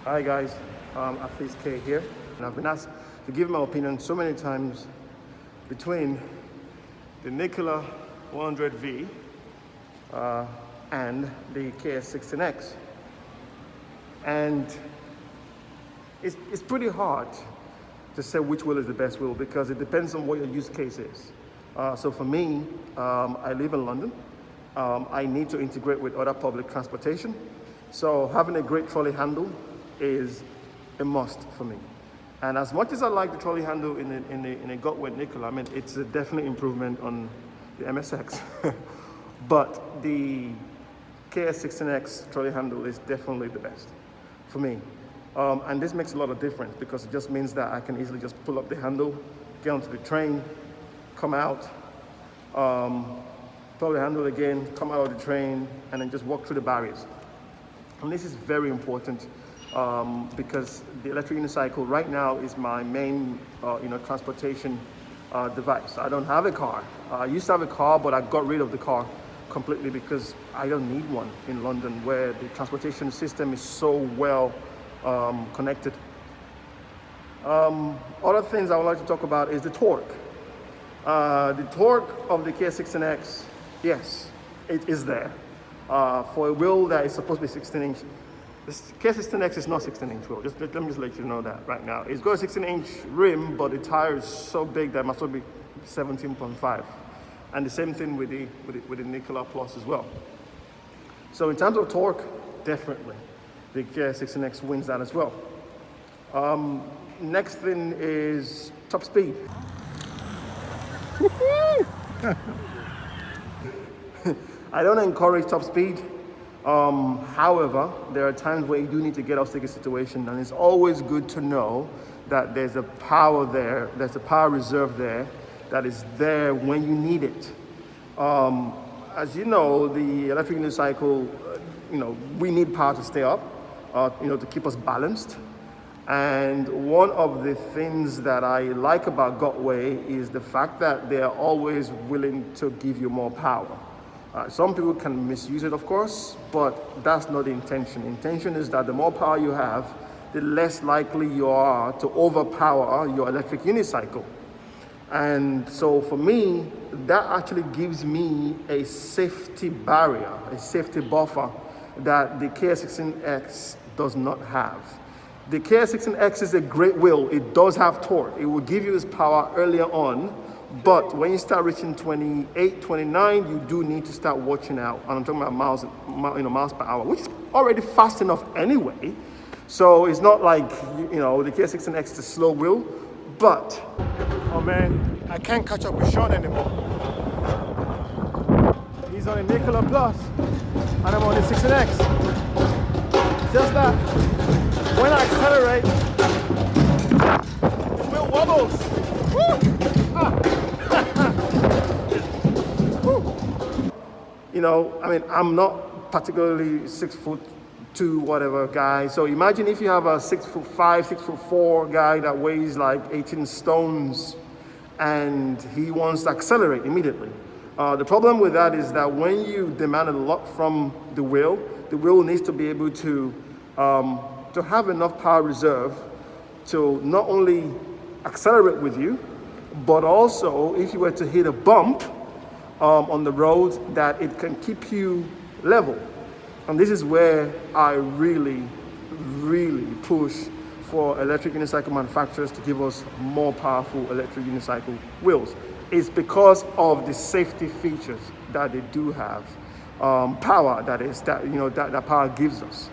Hi guys, Afeez Kay here, and I've been asked to give my opinion so many times between the Nikola 100V and the KS16X, and it's pretty hard to say which wheel is the best wheel because it depends on what your use case is. So for me, I live in London. I need to integrate with other public transportation, so having a great trolley handle is a must for me. And as much as I like the trolley handle in a Gotway Nikola, I mean, it's a definite improvement on the MSX. But the KS16X trolley handle is definitely the best for me. And this makes a lot of difference because it just means that I can easily just pull up the handle, get onto the train, come out, pull the handle again, come out of the train, and then just walk through the barriers. And this is very important because the electric unicycle right now is my main transportation device. I don't have a car. I used to have a car, but I got rid of the car completely because I don't need one in London where the transportation system is so well connected. Other things I would like to talk about is the torque. The torque of the KS16X, yes, it is there. For a wheel that is supposed to be 16-inch, the KS16X is not 16-inch wheel. Let me just let you know that right now. It's got a 16-inch rim, but the tire is so big that it must be 17.5. And the same thing with the Nikola Plus as well. So in terms of torque, definitely the KS16X wins that as well. Next thing is top speed. I don't encourage top speed. However, there are times where you do need to get out of a situation, and it's always good to know that there's a power there, there's a power reserve there that is there when you need it. As you know, the electric unicycle, we need power to stay up, to keep us balanced. And one of the things that I like about Gotway is the fact that they're always willing to give you more power. Some people can misuse it, of course, but that's not the intention. The intention is that the more power you have, the less likely you are to overpower your electric unicycle. And so for me, that actually gives me a safety barrier, a safety buffer that the KS16X does not have. The KS16X is a great wheel. It does have torque. It will give you this power earlier on, but when you start reaching 28, 29, you do need to start watching out. And I'm talking about miles per hour, which is already fast enough anyway. So it's not like, the KS16X is a slow wheel, but, oh man, I can't catch up with Sean anymore. He's on a Nikola Plus, and I'm on the 16X. Just that, when I accelerate, the wheel wobbles. Woo! I'm not particularly 6'2", whatever guy. So imagine if you have a 6'5", 6'4" guy that weighs like 18 stones and he wants to accelerate immediately. The problem with that is that when you demand a lot from the wheel needs to be able to have enough power reserve to not only accelerate with you, but also if you were to hit a bump on the road, that it can keep you level. And this is where I really, really push for electric unicycle manufacturers to give us more powerful electric unicycle wheels. It's because of the safety features that they do have, power that power gives us.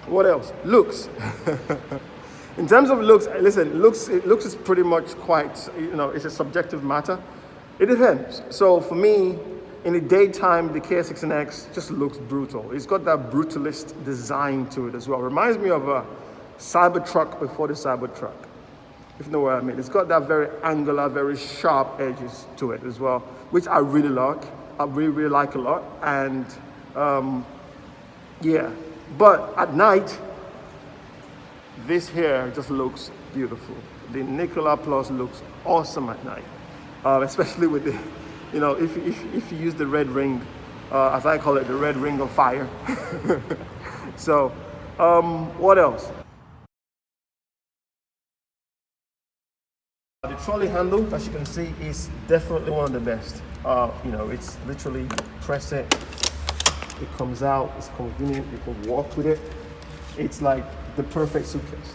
What else? Looks. In terms of looks, listen, looks is pretty much quite, it's a subjective matter. It depends. So for me, in the daytime, the KS16X just looks brutal. It's got that brutalist design to it as well. Reminds me of a Cybertruck before the Cybertruck, if you know what I mean. It's got that very angular, very sharp edges to it as well, which I really like. I really, really like a lot. And yeah, but at night, this here just looks beautiful. The Nikola Plus looks awesome at night, especially with the, if you use the red ring, as I call it, the red ring of fire. So What else? The trolley handle, as you can see, is definitely one of the best. You know, it's literally press it, it comes out, it's convenient, you can walk with it. It's like the perfect suitcase.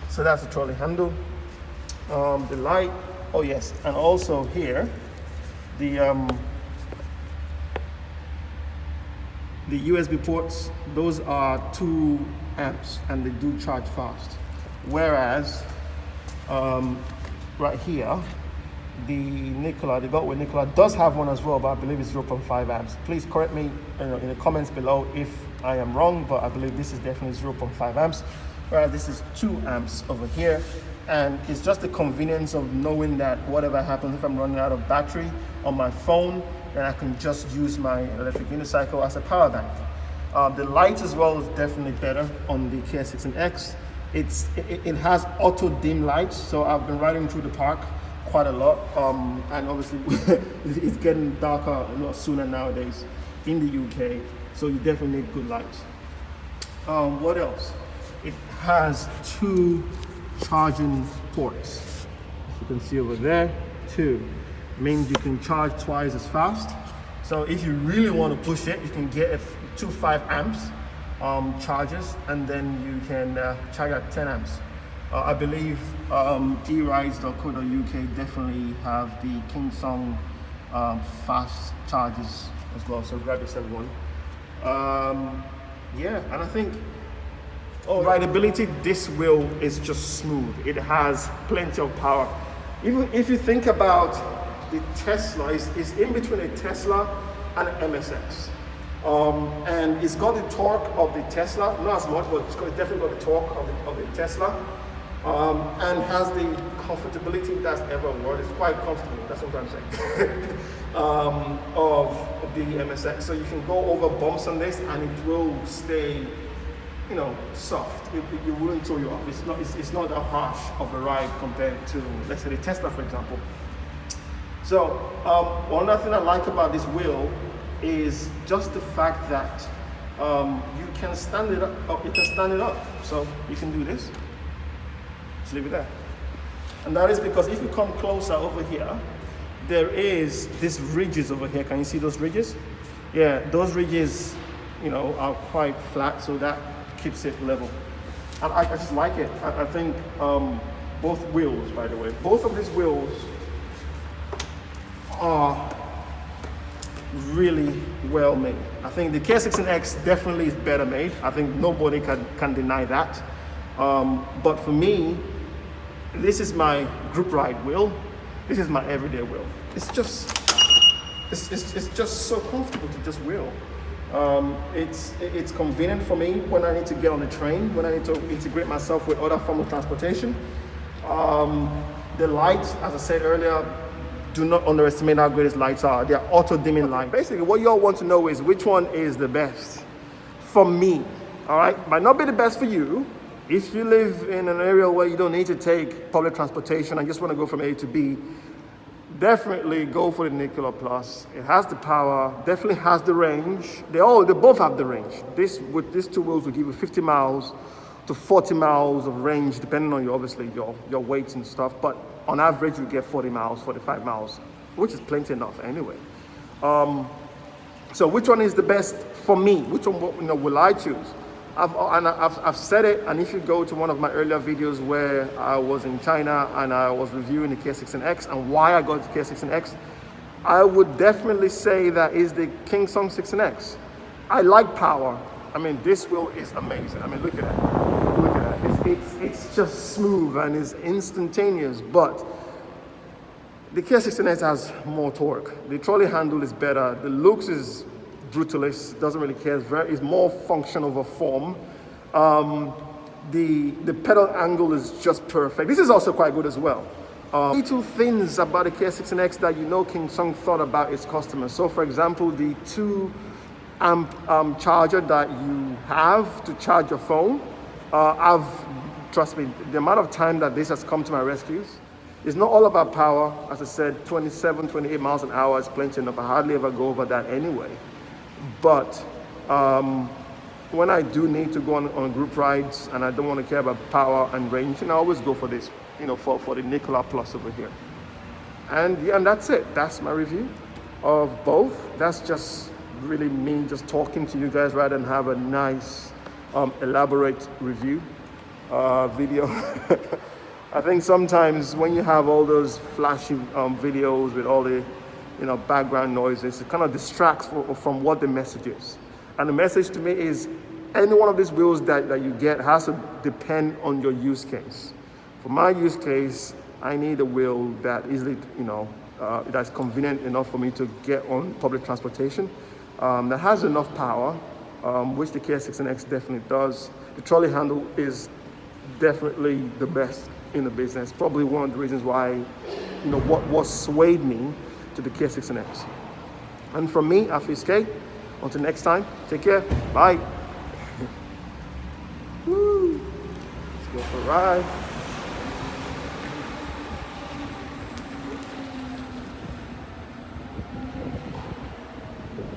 So that's the trolley handle. The light, oh yes, and also here, the USB ports, those are 2 amps and they do charge fast. Whereas right here, the Nikola, the Gotway Nikola does have one as well, but I believe it's 0.5 amps. Please correct me in the comments below if I am wrong, but I believe this is definitely 0.5 amps, whereas this is 2 amps over here. And it's just the convenience of knowing that whatever happens, if I'm running out of battery on my phone, then I can just use my electric unicycle as a power bank. The light as well is definitely better on the KS16X. It has auto dim lights, so I've been riding through the park quite a lot, and obviously it's getting darker a lot sooner nowadays in the UK, so you definitely need good lights. What else? It has 2 charging ports. As you can see over there, 2 means you can charge twice as fast. So if you really want to push it, you can get 2 5 amps chargers, and then you can charge at 10 amps. I believe erides.co.uk definitely have the Kingsong fast chargers as well, so grab yourself one. Yeah, and I think rideability, this wheel is just smooth. It has plenty of power. Even if you think about the Tesla, it's in between a Tesla and an MSX. And it's got the torque of the Tesla, not as much, but it's definitely got the torque of the Tesla. And has the comfortability that's ever worn. It's quite comfortable, that's what I'm saying. Of the MSX. So you can go over bumps on this and it will stay, you know, soft. It wouldn't throw you off. It's not that harsh of a ride compared to, let's say, the Tesla, for example. So one other thing I like about this wheel is just the fact that you can stand it up. You can stand it up. So you can do this. Just leave it there. And that is because if you come closer over here, there is these ridges over here. Can you see those ridges? Yeah, those ridges, you know, are quite flat, so that keeps it level. And I just like it. I think both wheels, by the way, both of these wheels are really well made. I think the KS16X definitely is better made. I think nobody can deny that. But for me, this is my group ride wheel. This is my everyday wheel. It's just so comfortable to just wheel. It's convenient for me when I need to get on the train, when I need to integrate myself with other forms of transportation. The lights, as I said earlier, do not underestimate how great these lights are. They are auto dimming lights. Basically, what you all want to know is which one is the best for me. All right, might not be the best for you. If you live in an area where you don't need to take public transportation and just want to go from A to B, definitely go for the Nikola Plus. It has the power, definitely has the range. They both have the range. With these 2 wheels will give you 50 miles to 40 miles of range, depending on your weights and stuff. But on average, you get 40 miles, 45 miles, which is plenty enough anyway. So which one is the best for me? Which one will I choose? I've said it, and if you go to one of my earlier videos where I was in China and I was reviewing the KS16X and why I got the KS16X, I would definitely say that is the Kingsong 16X. I like power. I mean, this wheel is amazing. I mean, look at that. Look at that. It's just smooth and it's instantaneous, but the KS16X has more torque. The trolley handle is better. The looks is brutalist, doesn't really care. It's more function over form. The pedal angle is just perfect. This is also quite good as well. Little things about the KS16X that you know Kingsong thought about its customers. So for example, the 2 amp charger that you have to charge your phone, trust me, the amount of time that this has come to my rescues, it's not all about power. As I said, 27, 28 miles an hour is plenty enough. I hardly ever go over that anyway. But when I do need to go on group rides and I don't want to care about power and range, and I always go for this, for the Nikola Plus over here. And yeah, and that's it. That's my review of both. That's just really me just talking to you guys rather than have a nice, elaborate review video. I think sometimes when you have all those flashy videos with all the background noises, it kind of distracts from what the message is. And the message to me is any one of these wheels that you get has to depend on your use case. For my use case, I need a wheel that easily, that's convenient enough for me to get on public transportation, that has enough power, which the KX6X definitely does. The trolley handle is definitely the best in the business. Probably one of the reasons why, what swayed me to the KX6X. And from me, Afeez Kay, until next time, take care, bye. Woo. Let's go for a ride.